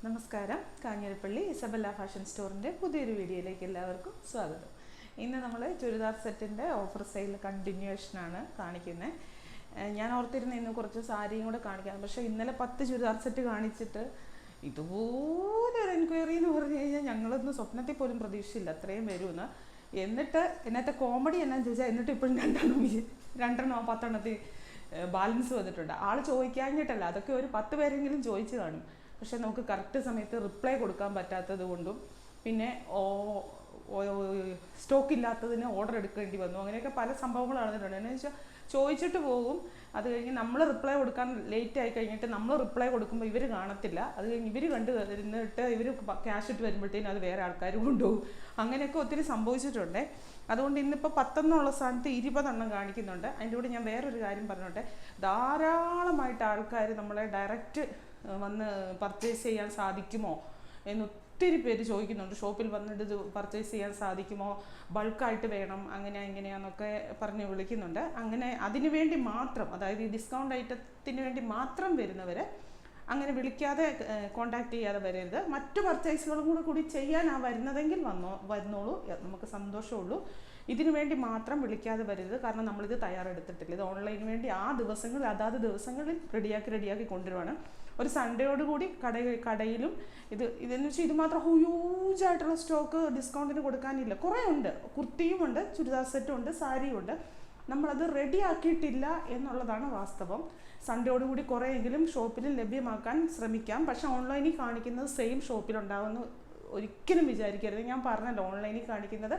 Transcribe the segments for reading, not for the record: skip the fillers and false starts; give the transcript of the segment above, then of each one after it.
നമസ്കാരം. Kanjirappally Isabella fashion സ്റ്റോറിൻ്റെ പുതിയൊരു വീഡിയോയിലേക്ക് എല്ലാവർക്കും സ്വാഗതം. ഇന്ന് നമ്മൾ ചുരിദാർ സെറ്റിൻ്റെ ഓഫർ സെയിൽ കണ്ടിന്യൂഷനാണ് കാണിക്കുന്നത്. ഞാൻ ഓർത്തിരുന്ന ഇന്ന് കുറച്ച് സാരിയും കൂടെ കാണിക്കാം. പക്ഷേ ഇന്നലെ 10 ചുരിദാർ സെറ്റ് കാണിച്ചിട്ട് ഇതുപോലെ ഒരു എൻക്വയറി എന്ന് പറഞ്ഞു കഴിഞ്ഞാൽ ഞങ്ങളൊന്നും സ്വപ്നത്തിൽ പോലും പ്രതീക്ഷിച്ചില്ല അത്രയും വരുമെന്ന്. എന്നിട്ട് എന്നത്തെ കോമഡി എന്നാന്ന് ചോദിച്ചാൽ എന്നിട്ട് ഇപ്പോഴും രണ്ടെണ്ണോ 10 ബാലൻസ് വന്നിട്ടുണ്ട്. ആൾ ചോദിക്കാഞ്ഞിട്ടല്ല, അതൊക്കെ ഒരു 10 പേരെങ്കിലും ചോദിച്ചു കാണും. പക്ഷെ നമുക്ക് കറക്റ്റ് സമയത്ത് റിപ്ലൈ കൊടുക്കാൻ പറ്റാത്തത് കൊണ്ടും പിന്നെ സ്റ്റോക്ക് ഇല്ലാത്തതിന് ഓർഡർ എടുക്കേണ്ടി വന്നു. അങ്ങനെയൊക്കെ പല സംഭവങ്ങൾ നടന്നിട്ടുണ്ട്. എന്നു വെച്ചാൽ ചോദിച്ചിട്ട് പോകും, അത് കഴിഞ്ഞ് നമ്മൾ റിപ്ലൈ കൊടുക്കാൻ ലേറ്റ് ആയി കഴിഞ്ഞിട്ട് നമ്മൾ റിപ്ലൈ കൊടുക്കുമ്പോൾ ഇവർ കാണത്തില്ല. അത് കഴിഞ്ഞ് ഇവർ കണ്ട് ഇരുന്നിട്ട് ഇവർ ക്യാഷ് ഇട്ട് വരുമ്പോഴത്തേനും അത് വേറെ ആൾക്കാർ കൊണ്ടുപോകും. അങ്ങനെയൊക്കെ ഒത്തിരി സംഭവിച്ചിട്ടുണ്ട്. അതുകൊണ്ട് ഇന്നിപ്പോൾ 10 എന്നുള്ള സ്ഥാനത്ത് 20 കാണിക്കുന്നുണ്ട്. അതിൻ്റെ കൂടെ ഞാൻ വേറൊരു കാര്യം പറഞ്ഞോട്ടെ. ധാരാളമായിട്ട് ആൾക്കാർ നമ്മളെ ഡയറക്റ്റ് വന്ന് പർച്ചേസ് ചെയ്യാൻ സാധിക്കുമോ എന്ന് ഒത്തിരി പേര് ചോദിക്കുന്നുണ്ട്. ഷോപ്പിൽ വന്നിട്ട് ഇത് പർച്ചേസ് ചെയ്യാൻ സാധിക്കുമോ, ബൾക്കായിട്ട് വേണം, അങ്ങനെ ഇങ്ങനെയാന്നൊക്കെ പറഞ്ഞ് വിളിക്കുന്നുണ്ട്. അങ്ങനെ അതിനു വേണ്ടി മാത്രം, അതായത് ഈ ഡിസ്കൗണ്ട് ഐറ്റത്തിന് വേണ്ടി മാത്രം വരുന്നവർ അങ്ങനെ വിളിക്കാതെ കോണ്ടാക്ട് ചെയ്യാതെ വരരുത്. മറ്റു പർച്ചേസുകളും കൂടി ചെയ്യാനാണ് വരുന്നതെങ്കിൽ വന്നോളൂ, നമുക്ക് സന്തോഷമുള്ളൂ. ഇതിനു വേണ്ടി മാത്രം വിളിക്കാതെ വരരുത്. കാരണം നമ്മളിത് തയ്യാറെടുത്തിട്ടില്ല. ഇത് ഓൺലൈന് വേണ്ടി അതാത് ദിവസങ്ങളിൽ റെഡിയാക്കി കൊണ്ടുവരുവാണ്. ഒരു സൺഡേയോടുകൂടി കടയിലും ഇതെന്ന് വെച്ചാൽ ഇത് മാത്രം ഹ്യൂജായിട്ടുള്ള സ്റ്റോക്ക് ഡിസ്കൗണ്ടിന് കൊടുക്കാനില്ല. കുറേ ഉണ്ട്. കുർത്തിയും ഉണ്ട്, ചുരിദാർ സെറ്റും ഉണ്ട്, സാരിയും ഉണ്ട്. നമ്മളത് റെഡിയാക്കിയിട്ടില്ല എന്നുള്ളതാണ് വാസ്തവം. സൺഡേയോടുകൂടി കുറേയെങ്കിലും ഷോപ്പിൽ ലഭ്യമാക്കാൻ ശ്രമിക്കാം. പക്ഷെ ഓൺലൈനിൽ കാണിക്കുന്നത് സെയിം ഷോപ്പിലുണ്ടാവുമെന്ന് ഒരിക്കലും വിചാരിക്കരുത്. ഞാൻ പറഞ്ഞല്ലോ, ഓൺലൈനിൽ കാണിക്കുന്നത്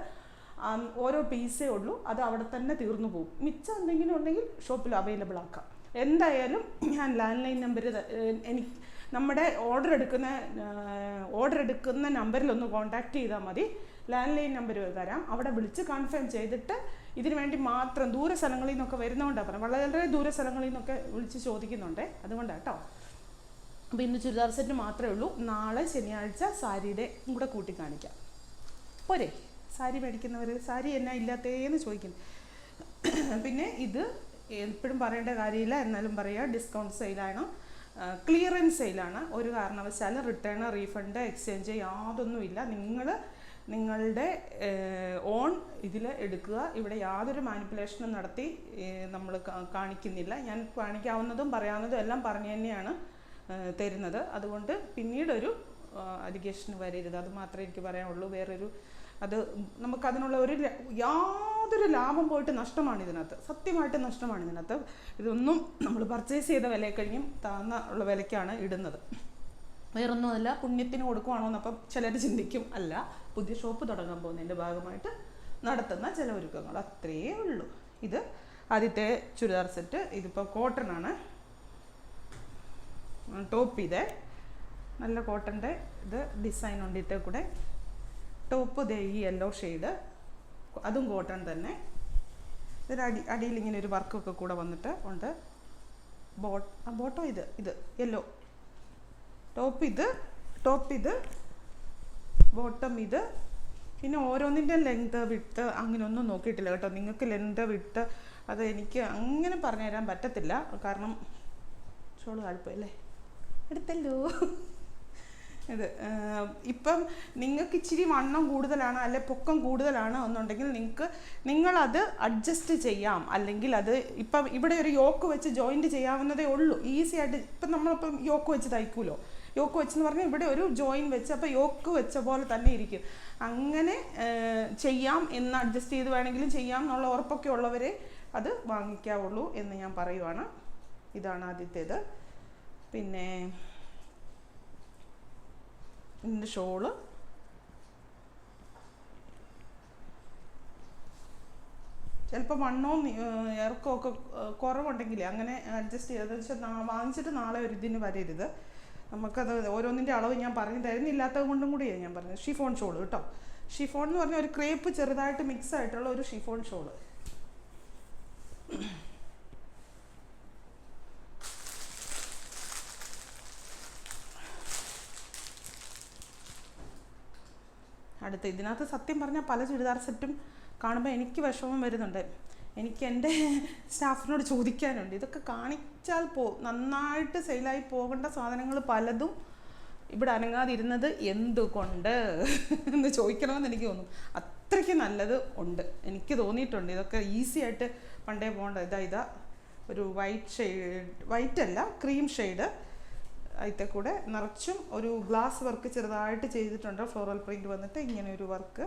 ഓരോ പീസേ ഉള്ളൂ, അത് അവിടെ തന്നെ തീർന്നു പോകും. മിച്ചം എന്തെങ്കിലും ഉണ്ടെങ്കിൽ ഷോപ്പിൽ അവൈലബിൾ ആക്കാം. എന്തായാലും ഞാൻ ലാൻഡ് ലൈൻ നമ്പർ നമ്മുടെ ഓർഡർ എടുക്കുന്ന നമ്പറിലൊന്ന് കോൺടാക്ട് ചെയ്താൽ മതി. ലാൻഡ് ലൈൻ നമ്പർ തരാം. അവിടെ വിളിച്ച് കൺഫേം ചെയ്തിട്ട് ഇതിനു വേണ്ടി മാത്രം ദൂര സ്ഥലങ്ങളിൽ നിന്നൊക്കെ വരുന്നതുകൊണ്ടാണ് പറഞ്ഞത്. വളരെ ദൂര സ്ഥലങ്ങളിൽ നിന്നൊക്കെ വിളിച്ച് ചോദിക്കുന്നുണ്ട്, അതുകൊണ്ടാണ് കേട്ടോ. അപ്പോൾ ഇന്ന് ചുരിദാർ സെറ്റ് മാത്രമേ ഉള്ളൂ. നാളെ ശനിയാഴ്ച സാരിയുടെ കൂടെ കൂട്ടി കാണിക്കാം. പോരെ, സാരി മേടിക്കുന്നവർ സാരി എന്നാ ഇല്ലാത്തേന്ന് ചോദിക്കുന്നു. പിന്നെ ഇത് എപ്പോഴും പറയേണ്ട കാര്യമില്ല, എന്നാലും പറയുക, ഡിസ്കൗണ്ട് സെയിലാണ്, ക്ലിയറൻസ് സെയിലാണ്. ഒരു കാരണവശാലും റിട്ടേൺ, റീഫണ്ട്, എക്സ്ചേഞ്ച് യാതൊന്നുമില്ല. നിങ്ങളുടെ ഓൺ ഇതിൽ എടുക്കുക. ഇവിടെ യാതൊരു മാനിപ്പുലേഷനും നടത്തി നമ്മൾ കാണിക്കുന്നില്ല. ഞാൻ കാണിക്കാവുന്നതും പറയാവുന്നതും എല്ലാം പറഞ്ഞു തന്നെയാണ് തരുന്നത്. അതുകൊണ്ട് പിന്നീടൊരു അലിഗേഷൻ വരരുത്. അത് മാത്രമേ എനിക്ക് പറയാനുള്ളൂ. അത് നമുക്കതിനുള്ള യാതൊരു ലാഭം പോയിട്ട് നഷ്ടമാണ് ഇതിനകത്ത്, സത്യമായിട്ട് നഷ്ടമാണ് ഇതിനകത്ത്. ഇതൊന്നും നമ്മൾ പർച്ചേസ് ചെയ്ത വില കഴിഞ്ഞും താഴ്ന്ന ഉള്ള വിലയ്ക്കാണ് ഇടുന്നത്. വേറൊന്നുമല്ല, പുണ്യത്തിന് കൊടുക്കുവാണോ എന്നപ്പം ചിലർ ചിന്തിക്കും. അല്ല, പുതിയ ഷോപ്പ് തുടങ്ങാൻ പോകുന്നതിൻ്റെ ഭാഗമായിട്ട് നടത്തുന്ന ചില ഒരുക്കങ്ങൾ, അത്രയേ ഉള്ളൂ. ഇത് ആദ്യത്തെ ചുരിദാർ സെറ്റ്. ഇതിപ്പോൾ കോട്ടൺ ആണ്. ടോപ്പ് ഇതേ നല്ല കോട്ടൻ്റെ ഇത് ഡിസൈൻ ഉണ്ട്. ഇതേ കൂടെ ടോപ്പ് ദേ ഈ യെല്ലോ ഷെയ്ഡ്, അതും കോട്ടൺ തന്നെ. ഇതിന് അടിയിൽ ഇങ്ങനെ ഒരു വർക്കൊക്കെ കൂടെ വന്നിട്ട് ഉണ്ട്. ബോട്ടം ഇത് യെല്ലോ. ടോപ്പ് ഇത് ബോട്ടം ഇത്. പിന്നെ ഓരോന്നിൻ്റെ ലെങ്ത് വിട്ട് അങ്ങനെ ഒന്നും നോക്കിയിട്ടില്ല കേട്ടോ. നിങ്ങൾക്ക് ലെങ്ത് വിട്ട് അത് എനിക്ക് അങ്ങനെ പറഞ്ഞു തരാൻ പറ്റത്തില്ല. കാരണം ഷോള് താഴ്പോയല്ലേ, എടുത്തല്ലോ. ഇത് ഇപ്പം നിങ്ങൾക്ക് ഇച്ചിരി വണ്ണം കൂടുതലാണ് അല്ലെ പൊക്കം കൂടുതലാണ് എന്നുണ്ടെങ്കിൽ നിങ്ങളത് അഡ്ജസ്റ്റ് ചെയ്യാം. അല്ലെങ്കിൽ അത് ഇപ്പം ഇവിടെ ഒരു യോക്ക് വെച്ച് ജോയിൻറ്റ് ചെയ്യാവുന്നതേ ഉള്ളൂ. ഈസി ആയിട്ട്. ഇപ്പം നമ്മളിപ്പം യോക്ക് വെച്ച് തയ്ക്കുമല്ലോ, യോക്ക് വെച്ചെന്ന് പറഞ്ഞാൽ ഇവിടെ ഒരു ജോയിൻ വെച്ച്, അപ്പോൾ യോക്ക് വെച്ച പോലെ തന്നെ ഇരിക്കും. അങ്ങനെ ചെയ്യാം എന്ന് അഡ്ജസ്റ്റ് ചെയ്ത് വേണമെങ്കിലും ചെയ്യാം എന്നുള്ള ഉറപ്പൊക്കെ ഉള്ളവരെ അത് വാങ്ങിക്കാവുള്ളൂ എന്ന് ഞാൻ പറയുവാണ്. ഇതാണ് ആദ്യത്തേത്. പിന്നെ ഇതിൻ്റെ ഷോള് ചിലപ്പോൾ വണ്ണവും ഇറക്കവും ഒക്കെ കുറവുണ്ടെങ്കിൽ അങ്ങനെ അഡ്ജസ്റ്റ് ചെയ്തതെന്ന് വെച്ചാൽ വാങ്ങിച്ചിട്ട് നാളെ ഒരു ഇതിന് വരരുത്. നമുക്കത് ഓരോന്നിൻ്റെ അളവ് ഞാൻ പറഞ്ഞു തരുന്നില്ലാത്തത് കൊണ്ടും കൂടിയാണ് ഞാൻ പറഞ്ഞത്. ഷിഫോൺ ഷോള് കേട്ടോ. ഷിഫോൺ എന്ന് പറഞ്ഞാൽ ഒരു ക്രേപ്പ് ചെറുതായിട്ട് മിക്സ് ആയിട്ടുള്ള ഒരു ഷിഫോൺ ഷോള്. അടുത്ത് ഇതിനകത്ത് സത്യം പറഞ്ഞാൽ പല ചുരിദാർ സെറ്റും കാണുമ്പോൾ എനിക്ക് വിഷമം വരുന്നുണ്ട്. എനിക്ക് എൻ്റെ സ്റ്റാഫിനോട് ചോദിക്കാനുണ്ട്, ഇതൊക്കെ കാണിച്ചാൽ നന്നായിട്ട് സെയിലായി പോകേണ്ട സാധനങ്ങൾ പലതും ഇവിടെ അനങ്ങാതിരുന്നത് എന്തുകൊണ്ട് എന്ന് ചോദിക്കണമെന്ന് എനിക്ക് തോന്നും. അത്രയ്ക്ക് നല്ലത് ഉണ്ട്, എനിക്ക് തോന്നിയിട്ടുണ്ട്. ഇതൊക്കെ ഈസി ആയിട്ട് പണ്ടേ പോകേണ്ട. ഇതാ ഒരു വൈറ്റ് ഷെയ്ഡ്, വൈറ്റ് അല്ല ക്രീം ഷെയ്ഡ്, അതിൻ്റെ കൂടെ നിറച്ചും ഒരു ഗ്ലാസ് വർക്ക് ചെറുതായിട്ട് ചെയ്തിട്ടുണ്ട്. ഫ്ലോറൽ പ്രിൻ്റ് വന്നിട്ട് ഇങ്ങനെ ഒരു വർക്ക്.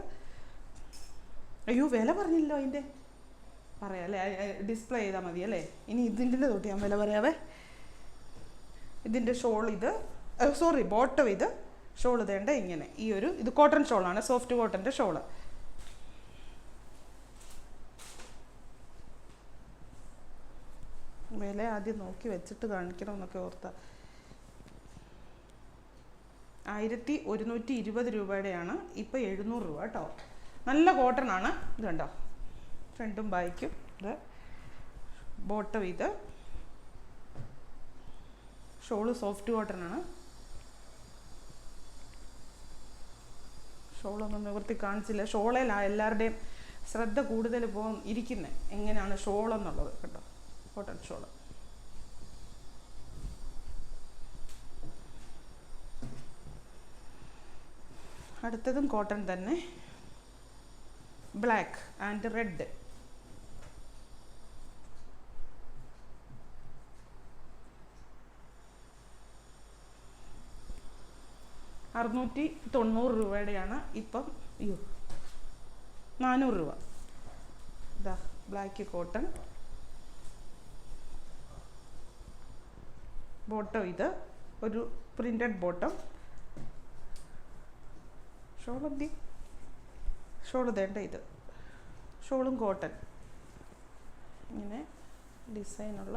അയ്യോ വില പറഞ്ഞില്ലോ അതിൻ്റെ, പറയാം അല്ലേ, ഡിസ്പ്ലേ ചെയ്താൽ മതി അല്ലേ. ഇനി ഇതിൻ്റെ തൊട്ട് ഞാൻ വില പറയാവേ. ഇതിൻ്റെ ഷോൾ ഇത്, സോറി ബോട്ടം ഇത്, ഷോൾ ഇതേണ്ട ഇങ്ങനെ. ഈ ഒരു ഇത് കോട്ടൺ ഷോളാണ്, സോഫ്റ്റ് കോട്ടൻ്റെ ഷോള്. വില ആദ്യം നോക്കി വെച്ചിട്ട് കാണിക്കണമെന്നൊക്കെ ഓർത്ത. 1120 രൂപയുടെയാണ്, ഇപ്പം 700 രൂപ കേട്ടോ. നല്ല കോട്ടൺ ആണ്. ഇത് കണ്ടോ, ഫ്രണ്ടും ബാക്കും. ഇത് ബോട്ടം ഇത്, ഷോള് സോഫ്റ്റ് കോട്ടൺ ആണ്. ഷോളൊന്നും നിവർത്തി കാണിച്ചില്ല. ഷോളയിലാണ് എല്ലാവരുടെയും ശ്രദ്ധ കൂടുതൽ ഇരിക്കുന്നത്, എങ്ങനെയാണ് ഷോളെന്നുള്ളത് കേട്ടോ. Cotton shawl. അടുത്തതും കോട്ടൺ തന്നെ, ബ്ലാക്ക് ആൻഡ് റെഡ്. ₹690 ഇപ്പം. അയ്യോ 400 രൂപ. ഇതാ ബ്ലാക്ക് കോട്ടൺ. ബോട്ടം ഇത് ഒരു പ്രിന്റഡ് ബോട്ടം. ഷോളെന്തി, ഷോൾ ഇതേണ്ട ഇത്, ഷോളും കോട്ടൺ. ഇങ്ങനെ ഡിസൈനുള്ള.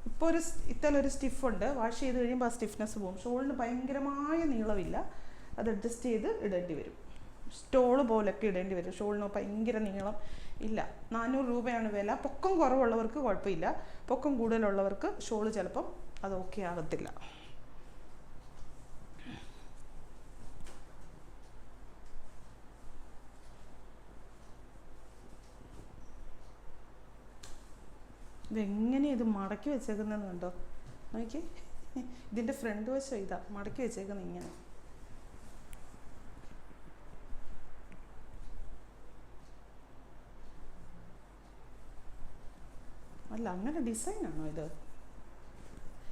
ഇപ്പോൾ ഇത്തരൊരു സ്റ്റിഫുണ്ട്, വാഷ് ചെയ്ത് കഴിയുമ്പോൾ ആ സ്റ്റിഫ്നെസ് പോകും. ഷോളിന് ഭയങ്കരമായ നീളമില്ല, അത് അഡ്ജസ്റ്റ് ചെയ്ത് ഇടേണ്ടി വരും. സ്റ്റോള് പോലൊക്കെ ഇടേണ്ടി വരും. ഷോളിന് ഭയങ്കര നീളം ഇല്ല. 400 രൂപയാണ് വില. പൊക്കം കുറവുള്ളവർക്ക് കുഴപ്പമില്ല, പൊക്കം കൂടുതലുള്ളവർക്ക് ഷോള് ചിലപ്പം അത് ഓക്കെ ആകത്തില്ല. ഇതെങ്ങനെ ഇത് മടക്കി വെച്ചേക്കുന്നതെന്ന് കണ്ടോ, നോക്കി. ഇതിൻ്റെ ഫ്രണ്ട് വശം ഇതാ മടക്കി വെച്ചേക്കുന്നത് ഇങ്ങനെ. അല്ല, അങ്ങനെ ഡിസൈനാണോ ഇത്?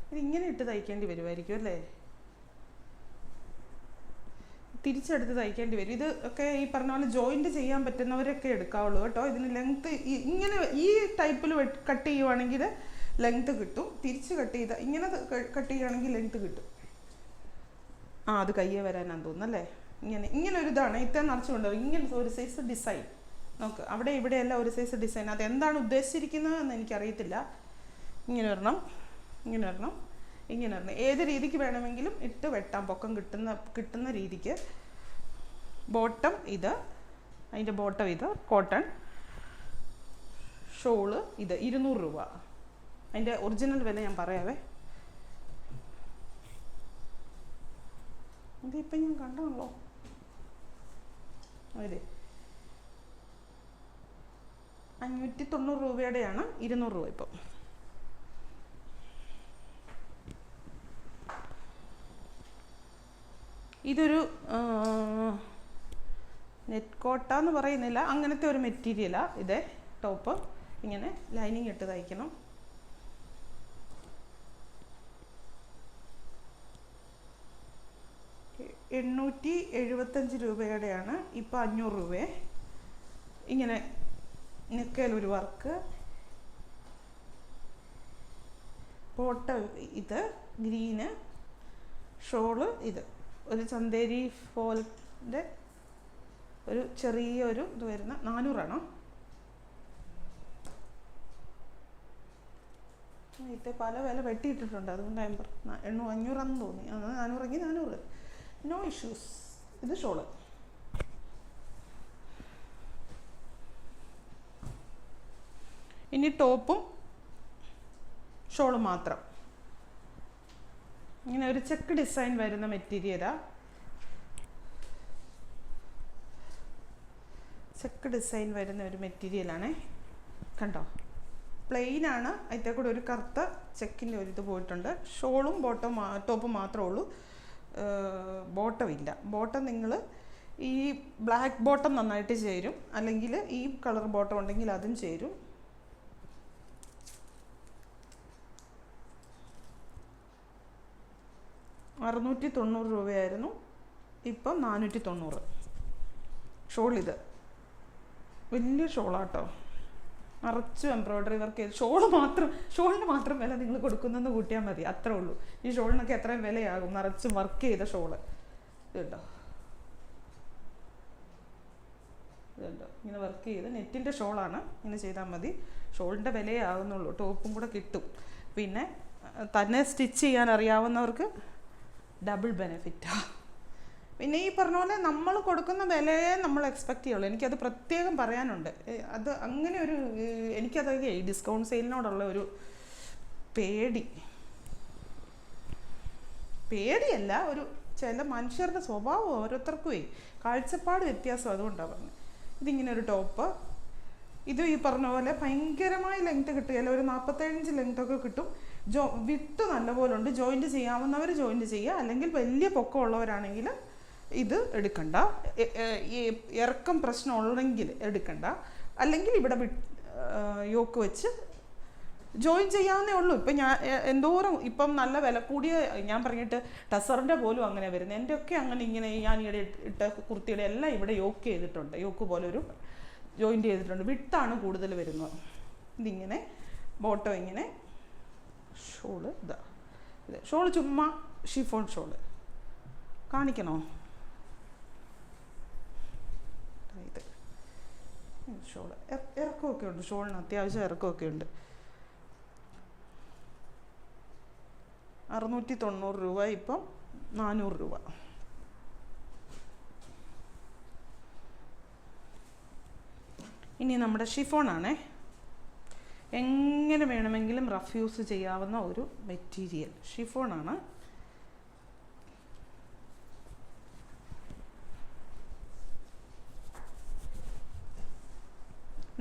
ഇതിങ്ങനെ ഇട്ട് തയ്ക്കേണ്ടി വരുമായിരിക്കും അല്ലേ, തിരിച്ചെടുത്ത് തയ്ക്കേണ്ടി വരും. ഇത് ഒക്കെ ഈ പറഞ്ഞ പോലെ ജോയിൻറ്റ് ചെയ്യാൻ പറ്റുന്നവരൊക്കെ എടുക്കാവുള്ളൂ കേട്ടോ. ഇതിന് ലെങ്ത്ത് ഇങ്ങനെ ഈ ടൈപ്പിൽ കട്ട് ചെയ്യുവാണെങ്കിൽ ലെങ്ത്ത് കിട്ടും. തിരിച്ച് കട്ട് ചെയ്ത ഇങ്ങനെ കട്ട് ചെയ്യുകയാണെങ്കിൽ ലെങ്ത്ത് കിട്ടും. അത് കയ്യെ വരാനാന്ന് തോന്നുന്നല്ലേ. ഇങ്ങനെ ഒരു ഇതാണ്, ഇത്ര നിറച്ചുകൊണ്ടോ ഇങ്ങനെ ഒരു സൈസ് ഡിസൈൻ. നോക്ക്, അവിടെ ഇവിടെയല്ല ഒരു സൈസ് ഡിസൈൻ. അതെന്താണ് ഉദ്ദേശിച്ചിരിക്കുന്നതെന്ന് എനിക്കറിയത്തില്ല. ഇങ്ങനെ വരണം, ഇങ്ങനെ വരണം, ഇങ്ങനെ വരണം. ഏത് രീതിക്ക് വേണമെങ്കിലും ഇട്ട് വെട്ടാം, പൊക്കം കിട്ടുന്ന രീതിക്ക്. ബോട്ടം ഇത്, അതിൻ്റെ ബോട്ടം ഇത് കോട്ടൺ. ഷോള് ഇത് 200 രൂപ. അതിൻ്റെ ഒറിജിനൽ വില ഞാൻ പറയാവേ. ഇതിപ്പം ഞാൻ കണ്ടാണല്ലോ. അതെ, 590 രൂപയുടെയാണ്, 200 രൂപ ഇപ്പം. ഇതൊരു നെറ്റ് കോട്ട എന്ന് പറയുന്നില്ല, അങ്ങനത്തെ ഒരു മെറ്റീരിയലാണ്. ഇതേ ടോപ്പ് ഇങ്ങനെ ലൈനിങ് ഇട്ട് തയ്ക്കണം. ₹875 ഇപ്പം 500 രൂപയെ. ഇങ്ങനെ നെക്കയിലൊരു വർക്ക്. ബോട്ടം ഇത് ഗ്രീന്. ഷോള് ഇത് ഒരു ചന്തേരി ഫോളിൻ്റെ ഒരു ചെറിയൊരു ഇത് വരുന്ന 400 ഇത് പല വില വെട്ടിയിട്ടിട്ടുണ്ട്, അതുകൊണ്ട് 500 തോന്നി. 400 നോ ഇഷ്യൂസ്. ഇത് ഷോള്. ഇനി ടോപ്പും ഷോളും മാത്രം. ഇങ്ങനെ ഒരു ചെക്ക് ഡിസൈൻ വരുന്ന മെറ്റീരിയലാ. ചെക്ക് ഡിസൈൻ വരുന്ന ഒരു മെറ്റീരിയലാണേ, കണ്ടോ. പ്ലെയിൻ ആണ്, അതിൻ്റെ കൂടെ ഒരു കറുത്ത ചെക്കിൻ്റെ ഒരു ഇത് പോയിട്ടുണ്ട്. ഷോളും ടോപ്പും മാത്രമേ ഉള്ളൂ. ബോട്ടം ഇല്ല. ബോട്ടം നിങ്ങൾ ഈ ബ്ലാക്ക് ബോട്ടം നന്നായിട്ട് ചേരും, അല്ലെങ്കിൽ ഈ കളർ ബോട്ടം ഉണ്ടെങ്കിൽ അതും ചേരും. ₹690 ഇപ്പം 490. ഷോളിത് വലിയ ഷോളാട്ടോ, നിറച്ചും എംബ്രോയ്ഡറി വർക്ക് ചെയ്ത്. ഷോളിന് മാത്രം വില നിങ്ങൾ കൊടുക്കുന്നെന്ന് കൂട്ടിയാൽ മതി, അത്രേ ഉള്ളൂ. ഈ ഷോളിനൊക്കെ എത്രയും വിലയാകും, നിറച്ചും വർക്ക് ചെയ്ത ഷോള്. ഇതുണ്ടോ, ഇങ്ങനെ വർക്ക് ചെയ്ത് നെറ്റിൻ്റെ ഷോളാണ്. ഇങ്ങനെ ചെയ്താൽ മതി. ഷോളിൻ്റെ വിലയേ ആകുന്നുള്ളൂ, ടോപ്പും കൂടെ കിട്ടും. പിന്നെ തന്നെ സ്റ്റിച്ച് ചെയ്യാൻ അറിയാവുന്നവർക്ക് ഡബിൾ ബെനിഫിറ്റാണ്. പിന്നെ ഈ പറഞ്ഞ പോലെ നമ്മൾ കൊടുക്കുന്ന വിലയെ നമ്മൾ എക്സ്പെക്റ്റ് ചെയ്യുള്ളൂ. എനിക്കത് പ്രത്യേകം പറയാനുണ്ട്. അത് അങ്ങനെ ഒരു എനിക്കതൊക്കെ ഈ ഡിസ്കൗണ്ട് സെയിലിനോടുള്ള ഒരു പേടിയല്ല, ഒരു ചില മനുഷ്യരുടെ സ്വഭാവം ഓരോരുത്തർക്കും കാഴ്ചപ്പാട് വ്യത്യാസം, അതുകൊണ്ടാണ് പറഞ്ഞത്. ഇതിങ്ങനെ ഒരു ടോപ്പ്, ഇത് ഈ പറഞ്ഞ പോലെ ഭയങ്കരമായ ലെങ്ത് കിട്ടുകയല്ല, ഒരു 45 ലെങ്ത്തൊക്കെ കിട്ടും. വിട്ട് നല്ലപോലെ ഉണ്ട്. ജോയിൻറ്റ് ചെയ്യാവുന്നവർ ജോയിൻറ്റ് ചെയ്യുക, അല്ലെങ്കിൽ വലിയ പൊക്കമുള്ളവരാണെങ്കിൽ ഇത് എടുക്കണ്ട. ഇറക്കം പ്രശ്നമുള്ളെങ്കിൽ എടുക്കണ്ട, അല്ലെങ്കിൽ ഇവിടെ യോക്ക് വെച്ച് ജോയിൻ ചെയ്യാവുന്നേ ഉള്ളൂ. ഇപ്പം ഞാൻ എന്തോരം ഇപ്പം നല്ല വില കൂടിയ ഞാൻ പറഞ്ഞിട്ട് ടസറിൻ്റെ പോലും അങ്ങനെ വരുന്നത്. എൻ്റെയൊക്കെ അങ്ങനെ ഇങ്ങനെ ഞാൻ ഇവിടെ ഇട്ട കുർത്തിയുടെ എല്ലാം ഇവിടെ യോക്ക് ചെയ്തിട്ടുണ്ട്, യോക്ക് പോലെ ഒരു ജോയിൻറ്റ് ചെയ്തിട്ടുണ്ട്. വിട്ടാണ് കൂടുതൽ വരുന്നത്. ഇതിങ്ങനെ ബോട്ടം ഇങ്ങനെ, ഷോള് ഇത് ഷോള് ചുമ്മാ ഷിഫോൺ ഷോള് കാണിക്കണോ? ഇത് ഷോള് ഇറക്കമൊക്കെ ഉണ്ട്, ഷോളിന് അത്യാവശ്യം ഇറക്കമൊക്കെ ഉണ്ട്. ₹690 ഇപ്പം ₹400. ഇനി നമ്മുടെ ഷിഫോണാണേ. എങ്ങനെ വേണമെങ്കിലും റഫ് യൂസ് ചെയ്യാവുന്ന ഒരു മെറ്റീരിയൽ ഷിഫോണാണ്.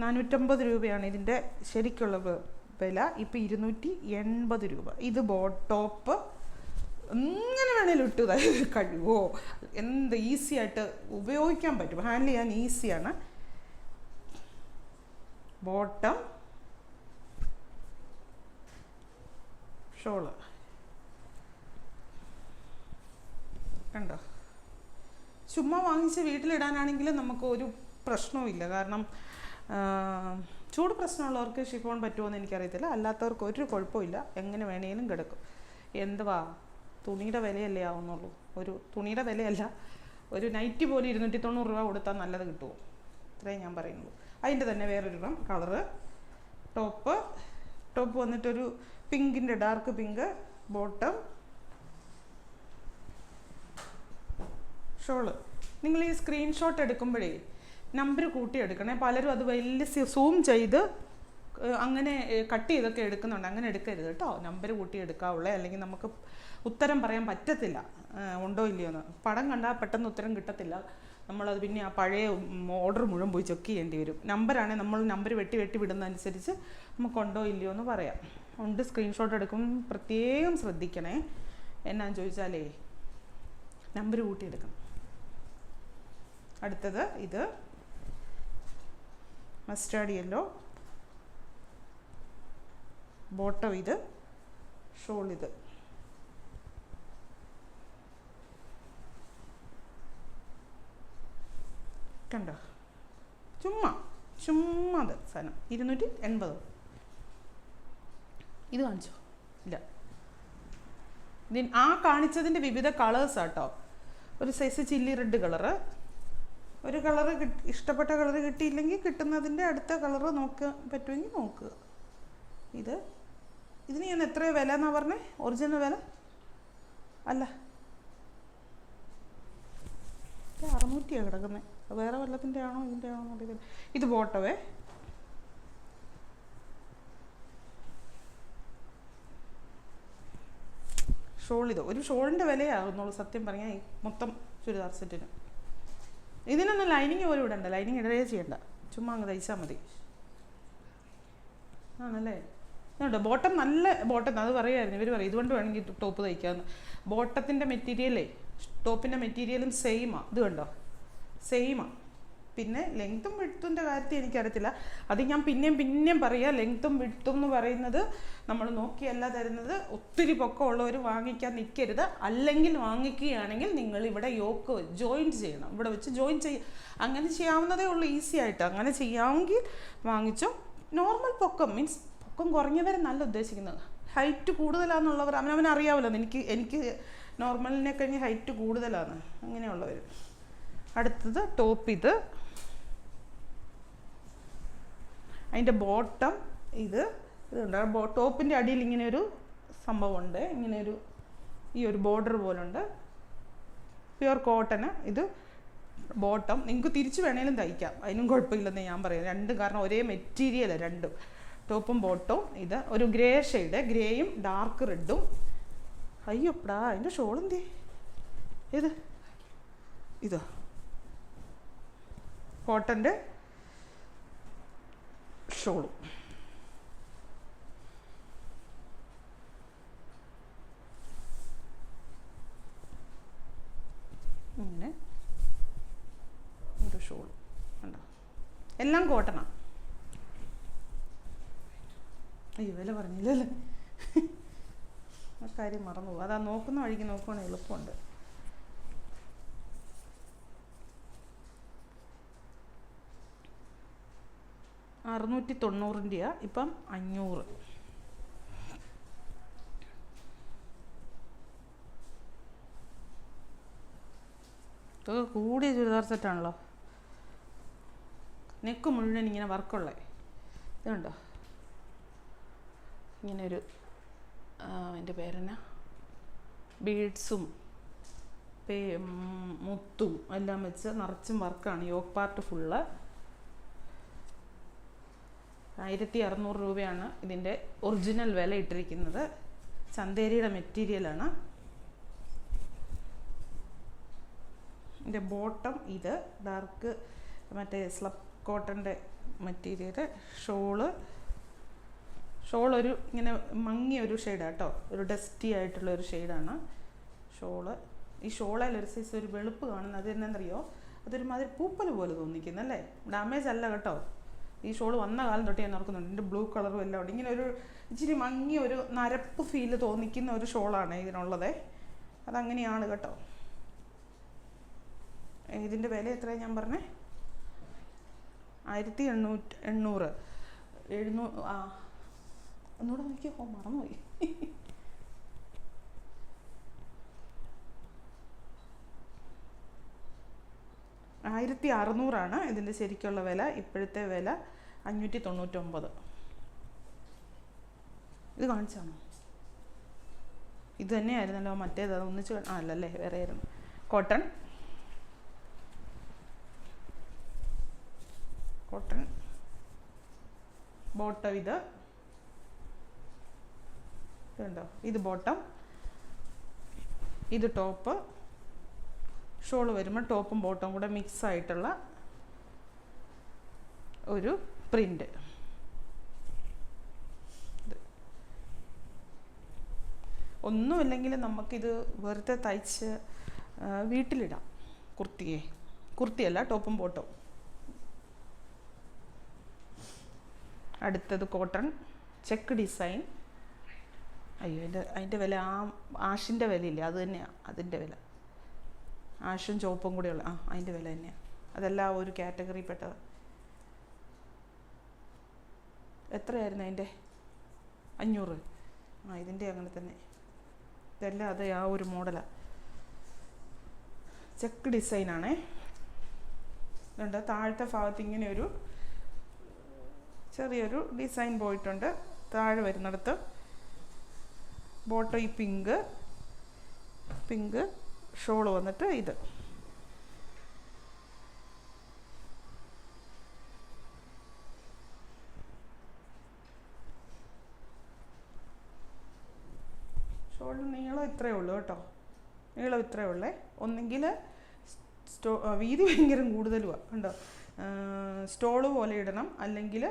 ₹450 ഇതിൻ്റെ ശരിക്കുള്ള വില. ഇപ്പം ₹280. ഇത് ടോപ്പ് എങ്ങനെ വേണേലും ഇട്ട് കഴിവോ, എന്ത് ഈസി ആയിട്ട് ഉപയോഗിക്കാൻ പറ്റും, ഹാൻഡിൽ ചെയ്യാൻ ഈസിയാണ്. ബോട്ടം, ഷോള് കണ്ടോ. ചുമ്മാ വാങ്ങിച്ച് വീട്ടിലിടാനാണെങ്കിലും നമുക്ക് ഒരു പ്രശ്നവും കാരണം ചൂട് പ്രശ്നമുള്ളവർക്ക് ഷിഫോൺ പറ്റുമോ എന്ന് എനിക്കറിയത്തില്ല. അല്ലാത്തവർക്ക് ഒരു കുഴപ്പമില്ല, എങ്ങനെ വേണേലും കിടക്കും. എന്തുവാ, തുണിയുടെ വിലയല്ലേ ആവുന്നുള്ളൂ. ഒരു തുണിയുടെ വിലയല്ല, ഒരു നൈറ്റി പോലും ₹290 കൊടുത്താൽ നല്ലത് കിട്ടുമോ? ഇത്രയും ഞാൻ പറയുന്നുള്ളൂ. അതിൻ്റെ തന്നെ വേറൊരു കളറ് ടോപ്പ് വന്നിട്ടൊരു പിങ്കിൻ്റെ ഡാർക്ക് പിങ്ക്, ബോട്ടം, ഷോള്. നിങ്ങൾ ഈ സ്ക്രീൻഷോട്ട് എടുക്കുമ്പോഴേ നമ്പർ കൂട്ടി എടുക്കണേ. പലരും അത് വലിയ സൂം ചെയ്ത് അങ്ങനെ കട്ട് ചെയ്തൊക്കെ എടുക്കുന്നുണ്ട്. അങ്ങനെ എടുക്കരുത് കേട്ടോ, നമ്പർ കൂട്ടി എടുക്കാവുള്ളേ, അല്ലെങ്കിൽ നമുക്ക് ഉത്തരം പറയാൻ പറ്റത്തില്ല ഉണ്ടോ ഇല്ലയോ എന്ന്. പടം കണ്ടാൽ പെട്ടെന്ന് ഉത്തരം കിട്ടത്തില്ല. നമ്മളത് പിന്നെ ആ പഴയ ഓർഡർ മുഴുവൻ പോയി ചെക്ക് ചെയ്യേണ്ടി വരും. നമ്പറാണെങ്കിൽ നമ്മൾ നമ്പർ വെട്ടി വിടുന്നതനുസരിച്ച് നമുക്കുണ്ടോ ഇല്ലയോ എന്ന് പറയാം. ഉണ്ട്, സ്ക്രീൻഷോട്ട് എടുക്കുമ്പോൾ പ്രത്യേകം ശ്രദ്ധിക്കണേ. എന്നാന്ന് ചോദിച്ചാലേ നമ്പർ കൂട്ടി എടുക്കണം. അടുത്തത് ഇത് മസ്റ്റാർഡ് യെല്ലോ, ബോട്ടം ഇത്, ഷോൾ ഇത്. കണ്ടോ, ചുമ്മാ അത് സാധനം 280. ഇത് കാണിച്ചോ? ഇല്ല, ആ കാണിച്ചതിൻ്റെ വിവിധ കളേഴ്സാട്ടോ. ഒരു സൈസ് ചില്ലി റെഡ് കളറ്, ഒരു കളറ് ഇഷ്ടപ്പെട്ട കളറ് കിട്ടിയില്ലെങ്കിൽ കിട്ടുന്നതിൻ്റെ അടുത്ത കളറ് നോക്കാൻ പറ്റുമെങ്കിൽ നോക്കുക. ഇതിന് ഞാൻ എത്ര വില എന്നാണ് പറഞ്ഞത്? ഒറിജിനൽ വില അല്ല, 600 കിടക്കുന്നത്. വേറെ വല്ലത്തിൻ്റെ ആണോ ഇതിൻ്റെ ആണോ എന്നറിയില്ല. ഇത് ബോട്ടവേ, ഷോളിത്. ഒരു ഷോളിൻ്റെ വിലയാകുന്നുള്ളൂ സത്യം പറഞ്ഞാൽ ഈ മൊത്തം ചുരിദാർ സെറ്റിന്. ഇതിനൊന്നും ലൈനിങ് പോലും ഇടണ്ട, ലൈനിങ് ഇടേ ചെയ്യണ്ട, ചുമ്മാ അങ്ങ് തയ്ച്ചാൽ മതി. ആണല്ലേ? ഇതുണ്ട് ബോട്ടം, നല്ല ബോട്ടം. അത് പറയുമായിരുന്നു, ഇവർ പറയും ഇതുകൊണ്ട് വേണമെങ്കിൽ ടോപ്പ് തയ്ക്കാമെന്ന്. ബോട്ടത്തിൻ്റെ മെറ്റീരിയലേ, ടോപ്പിൻ്റെ മെറ്റീരിയലും സെയിമാണ്. ഇത് കണ്ടോ, സെയിമാണ്. പിന്നെ ലെങ്ത്തും വിഡ്ത്തുൻ്റെ കാര്യത്തിൽ എനിക്കറിയത്തില്ല, അത് ഞാൻ പിന്നെയും പറയാം. ലെങ്ത്തും വിഡ്ത്തും എന്ന് പറയുന്നത് നമ്മൾ നോക്കിയല്ല തരുന്നത്. ഒത്തിരി പൊക്കമുള്ളവർ വാങ്ങിക്കാൻ നിൽക്കരുത്. അല്ലെങ്കിൽ വാങ്ങിക്കുകയാണെങ്കിൽ നിങ്ങൾ ഇവിടെ യോക്ക് ജോയിൻറ്റ് ചെയ്യണം, ഇവിടെ വെച്ച് ജോയിൻ അങ്ങനെ ചെയ്യാവുന്നതേ ഉള്ളൂ, ഈസി ആയിട്ട്. അങ്ങനെ ചെയ്യാമെങ്കിൽ വാങ്ങിച്ചോ. നോർമൽ പൊക്കം മീൻസ് പൊക്കം കുറഞ്ഞവരെന്നല്ല ഉദ്ദേശിക്കുന്നത്, ഹൈറ്റ് കൂടുതലാണെന്നുള്ളവർ അവനവനറിയാമല്ലോ. എനിക്ക് നോർമലിനെ കഴിഞ്ഞ് ഹൈറ്റ് കൂടുതലാണ്, അങ്ങനെയുള്ളവർ. അടുത്തത് ടോപ്പ്. അതിൻ്റെ ബോട്ടം ഇതുണ്ട്. ടോപ്പിൻ്റെ അടിയിൽ ഇങ്ങനെ ഒരു സംഭവമുണ്ട്, ഇങ്ങനെ ഈ ഒരു ബോർഡർ പോലുണ്ട്. പ്യുവർ കോട്ടന്. ഇത് ബോട്ടം. നിങ്ങൾക്ക് തിരിച്ച് വേണേലും തയ്ക്കാം, അതിനും കുഴപ്പമില്ലെന്ന് ഞാൻ പറയാം. രണ്ടും കാരണം ഒരേ മെറ്റീരിയലാണ് രണ്ടും, ടോപ്പും ബോട്ടവും. ഇത് ഒരു ഗ്രേ ഷെയ്ഡ്, ഗ്രേയും ഡാർക്ക് റെഡും. അയ്യോപ്പടാ, അതിൻ്റെ ഷോൾ എന്തേ? ഇതോ കോട്ടൻ്റെ ഷോളും. ഇങ്ങനെ ഒരു ഷോളും ഉണ്ടോ, എല്ലാം കോട്ടണാണ്. അയ്യോ, വില പറഞ്ഞില്ലല്ലേ, ആ കാര്യം മറന്നു പോകും. അതാ നോക്കുന്ന വഴിക്ക് നോക്കുവാണെങ്കിൽ എളുപ്പമുണ്ട്. $690, ഇപ്പം 500. ഇതൊക്കെ കൂടിയ ചുരിദാർ സെറ്റാണല്ലോ. നെക്ക് മുഴുവൻ ഇങ്ങനെ വർക്കുള്ള ഇതുണ്ടോ, ഇങ്ങനെ ഒരു അതിൻ്റെ പേരെന്നാ, ബീഡ്സും മുത്തും എല്ലാം വെച്ച് നിറച്ചും വർക്കാണ്. Yoke part full. 1600 രൂപയാണ് ഇതിൻ്റെ ഒറിജിനൽ വില ഇട്ടിരിക്കുന്നത്. ചന്തേരിയുടെ മെറ്റീരിയലാണ്. ഇതിൻ്റെ ബോട്ടം ഡാർക്ക് മറ്റേ സ്ലബ് കോട്ടൻ്റെ മെറ്റീരിയൽ. ഷോളൊരു ഇങ്ങനെ മങ്ങിയ ഒരു ഷെയ്ഡാണ് കേട്ടോ, ഒരു ഡസ്റ്റി ആയിട്ടുള്ള ഒരു ഷെയ്ഡാണ് ഷോള്. ഈ ഷോളയിൽ ഒരു സൈസ് ഒരു വെളുപ്പ് കാണുന്നത്, അത് എന്നാന്നറിയോ, അതൊരുമാതിരി പൂപ്പൽ പോലെ തോന്നിക്കുന്നല്ലേ, ഡാമേജ് അല്ല കേട്ടോ. ഈ ഷോൾ വന്ന കാലം തൊട്ട് ഞാൻ ഓർക്കുന്നുണ്ട്, ഇതിൻ്റെ ബ്ലൂ കളറും എല്ലാം ഉണ്ട്. ഇങ്ങനെ ഒരു ഇച്ചിരി മങ്ങിയ ഒരു നരപ്പ് ഫീല് തോന്നിക്കുന്ന ഒരു ഷോളാണ് ഇതിനുള്ളത്. അതങ്ങനെയാണ് കേട്ടോ. ഇതിൻ്റെ വില എത്രയാണ് ഞാൻ പറഞ്ഞേ? 1800. 700. ഒന്നുകൂടെ നോക്കിയോ, മറന്നുപോയി. 1600 ഇതിൻ്റെ ശരിക്കുള്ള വില. ഇപ്പോഴത്തെ വില 599. ഇത് കാണിച്ചാണോ? ഇത് തന്നെയായിരുന്നല്ലോ മറ്റേത്, അത് ഒന്നിച്ച് അല്ലല്ലേ, വേറെ ആയിരുന്നു. Cotton bottom. ഇതുണ്ടോ, ഇത് ബോട്ടം, ഇത് ടോപ്പ്. ഷോൾ വരുമ്പോൾ ടോപ്പും ബോട്ടവും കൂടെ മിക്സ് ആയിട്ടുള്ള ഒരു പ്രിൻ്റ്. ഒന്നുമില്ലെങ്കിൽ നമുക്കിത് വെറുതെ തയ്ച്ച് വീട്ടിലിടാം. കുർത്തിയല്ല, ടോപ്പും ബോട്ടവും. അടുത്തത് കോട്ടൺ ചെക്ക് ഡിസൈൻ. അയ്യോ, അതിൻ്റെ വില ആഷിൻ്റെ വിലയില്ലേ, അത് തന്നെയാണ് അതിൻ്റെ വില. ആഷും ചുവപ്പും കൂടെയുള്ള അതിൻ്റെ വില തന്നെയാണ്. അതെല്ലാം ഒരു കാറ്റഗറി പെട്ടത്. എത്രയായിരുന്നു അതിൻ്റെ? 500. ഇതിൻ്റെ അങ്ങനെ തന്നെ. ഇതെല്ലാം അതെ, ആ ഒരു മോഡലാണ്. ചെക്ക് ഡിസൈനാണേ. ഇതുണ്ട്, താഴത്തെ ഭാഗത്ത് ഇങ്ങനെ ഒരു ചെറിയൊരു ഡിസൈൻ പോയിട്ടുണ്ട്. താഴെ വരുന്നിടത്ത് ബോട്ടം ഈ പിങ്ക് ഷോള് വന്നിട്ട് ഇത്. ഷോളിന് നീളം ഇത്രയേ ഉള്ളൂ കേട്ടോ, നീളം ഇത്രയേ ഉള്ളേ. ഒന്നെങ്കിൽ വീതി ഭയങ്കര കൂടുതലുമാണ് കണ്ടോ, സ്റ്റോള് പോലെ ഇടണം, അല്ലെങ്കിൽ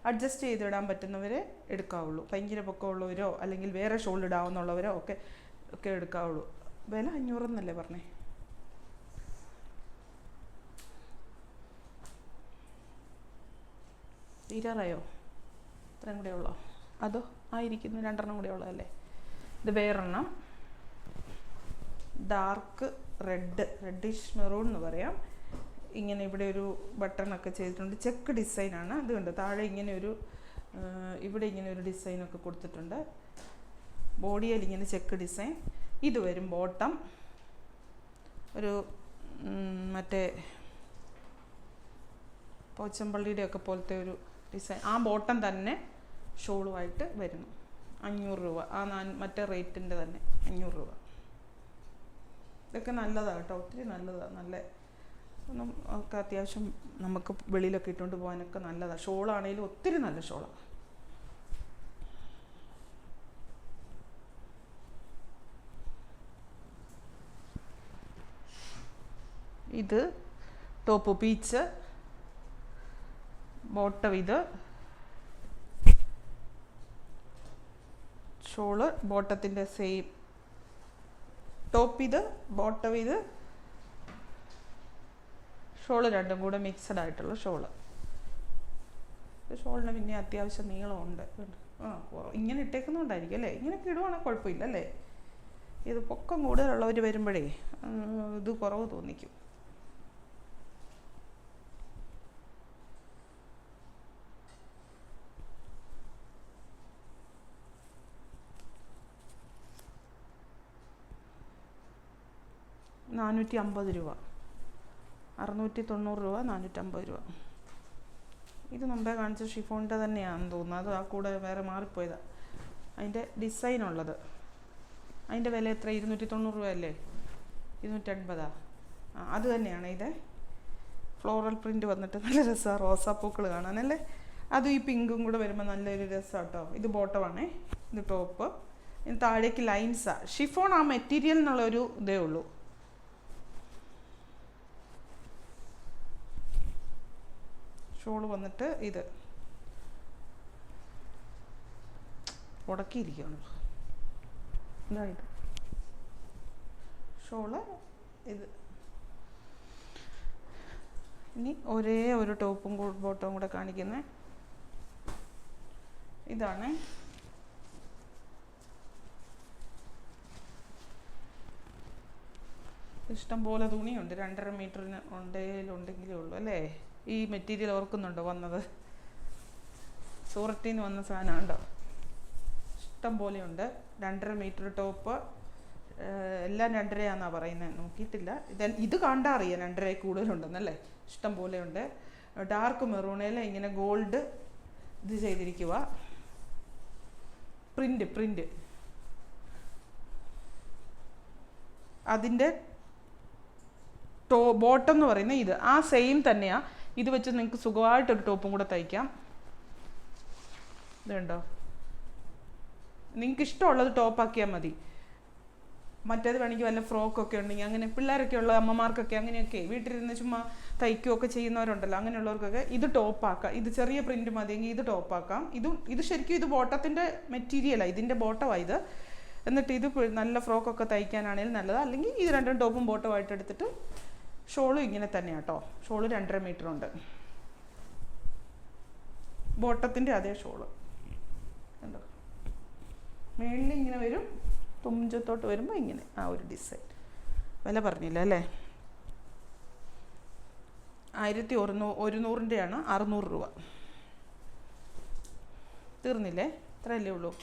അഡ്ജസ്റ്റ് ചെയ്തിടാൻ പറ്റുന്നവരെ എടുക്കാവുള്ളൂ. ഭയങ്കര പൊക്കമുള്ളവരോ അല്ലെങ്കിൽ വേറെ ഷോൾ ഇടാവുന്നുള്ളവരോ ഒക്കെ എടുക്കാവുള്ളൂ. വില 500 എന്നല്ലേ പറഞ്ഞേ? തീരാറായോ? ഇത്രയും കൂടെ ഉള്ളോ? അതോ ആയിരിക്കുന്നു 2 കൂടെ ഉള്ളതല്ലേ? ഇത് വേറെണ്ണം ഡാർക്ക് റെഡിഷ് മെറൂൺ എന്ന് പറയാം. ഇങ്ങനെ ഇവിടെ ഒരു ബട്ടണൊക്കെ ചെയ്തിട്ടുണ്ട്. ചെക്ക് ഡിസൈനാണ്. ഇത് കണ്ട് താഴെ ഇങ്ങനെ ഇവിടെ ഇങ്ങനെ ഒരു ഡിസൈനൊക്കെ കൊടുത്തിട്ടുണ്ട്. ബോഡിയിൽ ഇങ്ങനെ ചെക്ക് ഡിസൈൻ. ഇത് വരും ബോട്ടം. ഒരു മറ്റേ പോച്ചമ്പള്ളിയുടെ ഒക്കെ പോലത്തെ ഒരു ഡിസൈൻ. ആ ബോട്ടം തന്നെ ഷോളുമായിട്ട് വരുന്നു. 500 രൂപ. മറ്റേ റേറ്റിൻ്റെ തന്നെ 500 രൂപ. ഇതൊക്കെ നല്ലതാണ് കേട്ടോ, ഒത്തിരി നല്ലതാണ്. നല്ല ഒക്കെ അത്യാവശ്യം നമുക്ക് വെളിയിലൊക്കെ ഇട്ടുകൊണ്ട് പോകാനൊക്കെ നല്ലതാണ്. ഷോളാണെങ്കിലും ഒത്തിരി നല്ല ഷോളാണ്. ഇത് ടോപ്പ് പീച്ച്, ബോട്ടം ഇത്, ഷോള് ബോട്ടത്തിൻ്റെ സെയിം. ടോപ്പ് ഇത്, ബോട്ടം ഇത്, ഷോള് രണ്ടും കൂടെ മിക്സഡ് ആയിട്ടുള്ള ഷോള്. ഷോളിന് പിന്നെ അത്യാവശ്യം നീളമുണ്ട്. ഇങ്ങനെ ഇട്ടേക്കുന്നതുകൊണ്ടായിരിക്കും അല്ലേ? ഇങ്ങനെയൊക്കെ ഇടുവാണെങ്കിൽ കുഴപ്പമില്ല അല്ലേ? ഇത് പൊക്കം കൂടുതലുള്ളവർ വരുമ്പോഴേ ഇത് കുറവ് തോന്നിക്കും. $450 രൂപ, 690 രൂപ, 450 രൂപ. ഇത് മുമ്പേ കാണിച്ച ഷിഫോണിൻ്റെ തന്നെയാണെന്ന് തോന്നുന്നു. അത് ആ കൂടെ വേറെ മാറിപ്പോയതാണ്. അതിൻ്റെ ഡിസൈൻ ഉള്ളത്. അതിൻ്റെ വില എത്ര? 290 രൂപ അല്ലേ? 280. അത് തന്നെയാണ്. ഇത് ഫ്ലോറൽ പ്രിൻ്റ് വന്നിട്ട് നല്ല രസമാണ്. റോസാപ്പൂക്കൾ കാണാനല്ലേ? അതും ഈ പിങ്കും കൂടെ വരുമ്പോൾ നല്ലൊരു രസമാണ് കേട്ടോ. ഇത് ബോട്ടമാണേ, ഇത് ടോപ്പ്. ഇത് താഴേക്ക് ലൈൻസാണ്. ഷിഫോൺ ആ മെറ്റീരിയൽ എന്നുള്ളൊരു ഇതേ ഉള്ളൂ. ഷോള് വന്നിട്ട് ഇത് ഉടക്കിയിരിക്കുകയാണ്. ഇതായത് ഷോള് ഇത്. ഇനി ഒരേ ഒരു ടോപ്പും ബോട്ടവും കൂടെ കാണിക്കുന്നത് ഇതാണ്. ഇഷ്ടം പോലെ തുണിയുണ്ട്. 2.5 മീറ്ററിന് ഉണ്ടെങ്കിലേ ഉള്ളൂ അല്ലേ? ഈ മെറ്റീരിയൽ ഓർക്കുന്നുണ്ടോ? വന്നത് സൂറത്തിൽ നിന്ന് വന്ന സാധനമുണ്ടോ? ഇഷ്ടം പോലെയുണ്ട്. 2.5 മീറ്റർ ടോപ്പ്. എല്ലാം 2.5 പറയുന്നത്. നോക്കിയിട്ടില്ല. ഇത് കണ്ടാൽ അറിയാം 2.5 കൂടുതലുണ്ടെന്നല്ലേ? ഇഷ്ടം പോലെയുണ്ട്. ഡാർക്ക് മെറൂണയിൽ ഇങ്ങനെ ഗോൾഡ് ഇത് ചെയ്തിരിക്കുക. പ്രിൻ്റ് അതിൻ്റെ ബോട്ടം എന്ന് പറയുന്നത് ഇത്. ആ സെയിം തന്നെയാണ്. ഇത് വെച്ച് നിങ്ങൾക്ക് സുഖമായിട്ടൊരു ടോപ്പും കൂടെ തയ്ക്കാം. ഇതുണ്ടോ? നിങ്ങൾക്ക് ഇഷ്ടമുള്ളത് ടോപ്പാക്കിയാൽ മതി. മറ്റേത് വേണമെങ്കിൽ വല്ല ഫ്രോക്കൊക്കെ ഉണ്ടെങ്കിൽ അങ്ങനെ പിള്ളേരൊക്കെ ഉള്ള അമ്മമാർക്കൊക്കെ അങ്ങനെയൊക്കെ വീട്ടിലിരുന്ന് ചുമ്മാ തയ്ക്കുകയൊക്കെ ചെയ്യുന്നവരുണ്ടല്ലോ, അങ്ങനെയുള്ളവർക്കൊക്കെ ഇത് ടോപ്പാക്കാം. ഇത് ചെറിയ പ്രിൻറ്റ് മതിയെങ്കിൽ ഇത് ടോപ്പാക്കാം. ഇത് ശരിക്കും ഇത് ബോട്ടത്തിൻ്റെ മെറ്റീരിയലാണ്. ഇതിൻ്റെ ബോട്ടമാണ് ഇത്. എന്നിട്ട് ഇത് നല്ല ഫ്രോക്കൊക്കെ തയ്ക്കാനാണെങ്കിലും നല്ലതാണ്. അല്ലെങ്കിൽ ഇത് 2 ടോപ്പും ബോട്ടമായിട്ട് എടുത്തിട്ട് ഷോളും ഇങ്ങനെ തന്നെയാണ് കേട്ടോ. ഷോള് 2.5 മീറ്റർ ഉണ്ട്. ബോട്ടത്തിൻ്റെ അതേ ഷോള് കണ്ടോ? മേളിൽ ഇങ്ങനെ വരും, തുഞ്ചത്തോട്ട് വരുമ്പോൾ ഇങ്ങനെ ആ ഒരു ഡിസൈൻ. വില പറഞ്ഞില്ല അല്ലേ? 1100-ൻ്റെയാണ് 600 രൂപ. തീർന്നില്ലേ? ഇത്രയല്ലേ ഉള്ളൂ.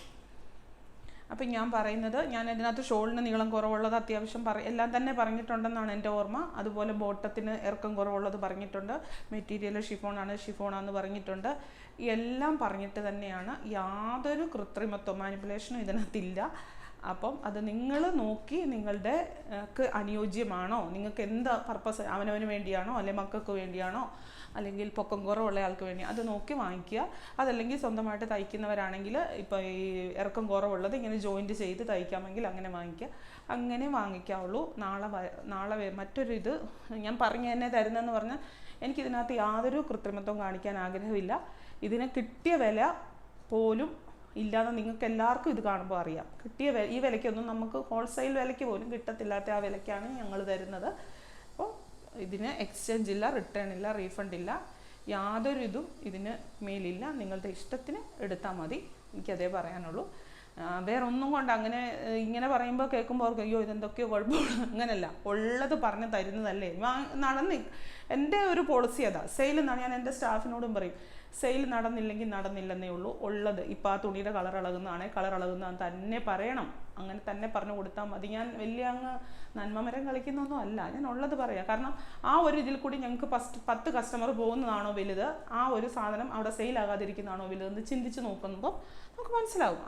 അപ്പം ഞാൻ പറയുന്നത്, ഞാൻ ഇതിനകത്ത് ഷോളിന് നീളം കുറവുള്ളത് അത്യാവശ്യം എല്ലാം തന്നെ പറഞ്ഞിട്ടുണ്ടെന്നാണ് എൻ്റെ ഓർമ്മ. അതുപോലെ ബോട്ടത്തിന് ഇറക്കം കുറവുള്ളത് പറഞ്ഞിട്ടുണ്ട്. മെറ്റീരിയൽ ഷിഫോണാന്ന് പറഞ്ഞിട്ടുണ്ട്. എല്ലാം പറഞ്ഞിട്ട് തന്നെയാണ്. യാതൊരു കൃത്രിമത്വം മാനിപ്പുലേഷനും ഇതിനകത്തില്ല. അപ്പം അത് നിങ്ങൾ നോക്കി നിങ്ങളുടെ അനുയോജ്യമാണോ, നിങ്ങൾക്ക് എന്താ പർപ്പസ്, അവനവന് വേണ്ടിയാണോ അല്ലെങ്കിൽ മക്കൾക്ക് വേണ്ടിയാണോ അല്ലെങ്കിൽ പൊക്കം കുറവുള്ള ആൾക്ക് വേണ്ടി, അത് നോക്കി വാങ്ങിക്കുക. അതല്ലെങ്കിൽ സ്വന്തമായിട്ട് തയ്ക്കുന്നവരാണെങ്കിൽ ഇപ്പോൾ ഈ ഇറക്കം കുറവുള്ളത് ഇങ്ങനെ ജോയിൻറ്റ് ചെയ്ത് തയ്ക്കാമെങ്കിൽ അങ്ങനെ വാങ്ങിക്കുക. അങ്ങനെ വാങ്ങിക്കാവുള്ളൂ. നാളെ മറ്റൊരു ഇത് ഞാൻ പറഞ്ഞു തന്നെ തരുന്നതെന്ന് പറഞ്ഞാൽ എനിക്കിതിനകത്ത് യാതൊരു കൃത്രിമത്വം കാണിക്കാൻ ആഗ്രഹമില്ല. ഇതിന് കിട്ടിയ വില പോലും ഇല്ലാതെ നിങ്ങൾക്ക് എല്ലാവർക്കും ഇത് കാണുമ്പോൾ അറിയാം. കിട്ടിയ ഈ വിലയ്ക്കൊന്നും നമുക്ക് ഹോൾസെയിൽ വിലയ്ക്ക് പോലും കിട്ടത്തില്ലാത്ത ആ വിലയ്ക്കാണ് ഞങ്ങൾ തരുന്നത്. അപ്പോൾ ഇതിന് എക്സ്ചേഞ്ച് ഇല്ല, റിട്ടേൺ ഇല്ല, റീഫണ്ട് ഇല്ല, യാതൊരു ഇതും ഇതിന് മേലില്ല. നിങ്ങളുടെ ഇഷ്ടത്തിന് എടുത്താൽ മതി. എനിക്കതേ പറയാനുള്ളൂ. വേറെ ഒന്നും കൊണ്ട് അങ്ങനെ ഇങ്ങനെ പറയുമ്പോൾ കേൾക്കുമ്പോൾ അവർക്ക് അയ്യോ ഇതെന്തൊക്കെയോ കുഴപ്പമില്ല, അങ്ങനെയല്ല. ഉള്ളത് പറഞ്ഞ് തരുന്നതല്ലേ. നടന്ന് എൻ്റെ ഒരു പോളിസി അതാ. സെയിൽ ഞാൻ എൻ്റെ സ്റ്റാഫിനോടും പറയും, സെയിൽ നടന്നില്ലെങ്കിൽ നടന്നില്ലെന്നേ ഉള്ളൂ. ഉള്ളത് ഇപ്പോൾ ആ തുണിയുടെ കളർ ഇളകുന്നതാണെങ്കിൽ കളർ ഇളകുന്നതാണെന്ന് തന്നെ പറയണം. അങ്ങനെ തന്നെ പറഞ്ഞു കൊടുത്താൽ മതി. ഞാൻ വലിയ അങ്ങ് നന്മമരം കളിക്കുന്നൊന്നും അല്ല, ഞാൻ ഉള്ളത് പറയാം. കാരണം ആ ഒരു ഇതിൽ കൂടി ഞങ്ങൾക്ക് 10 കസ്റ്റമർ പോകുന്നതാണോ വലുത്, ആ ഒരു സാധനം അവിടെ സെയിലാകാതിരിക്കുന്നതാണോ വലുതെന്ന് ചിന്തിച്ച് നോക്കുമ്പോൾ നമുക്ക് മനസ്സിലാവും.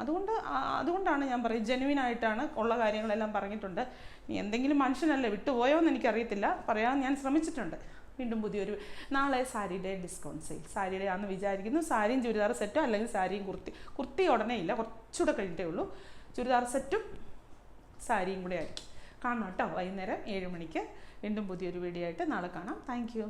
അതുകൊണ്ടാണ് ഞാൻ പറയും, ജെനുവിനായിട്ടാണ് ഉള്ള കാര്യങ്ങളെല്ലാം പറഞ്ഞിട്ടുണ്ട്. ഇനി എന്തെങ്കിലും മനുഷ്യനല്ലേ വിട്ടുപോയോ എന്ന് എനിക്കറിയത്തില്ല, പറയാൻ ഞാൻ ശ്രമിച്ചിട്ടുണ്ട്. വീണ്ടും പുതിയൊരു നാളെ സാരിയുടെ ഡിസ്കൗണ്ട് സെയിൽ, സാരിയുടെ ആണെന്ന് വിചാരിക്കുന്നു. സാരിയും ചുരിദാർ സെറ്റോ അല്ലെങ്കിൽ സാരിയും കുർത്തി ഉടനെ ഇല്ല, കുറച്ചുകൂടെ കഴിഞ്ഞിട്ടേ ഉള്ളൂ. ചുരിദാർ സെറ്റും സാരിയും കൂടെ ആയിരിക്കും. കാണാം കേട്ടോ, വൈകുന്നേരം 7 മണിക്ക്. വീണ്ടും പുതിയൊരു വീഡിയോ ആയിട്ട് നാളെ കാണാം. Thank you.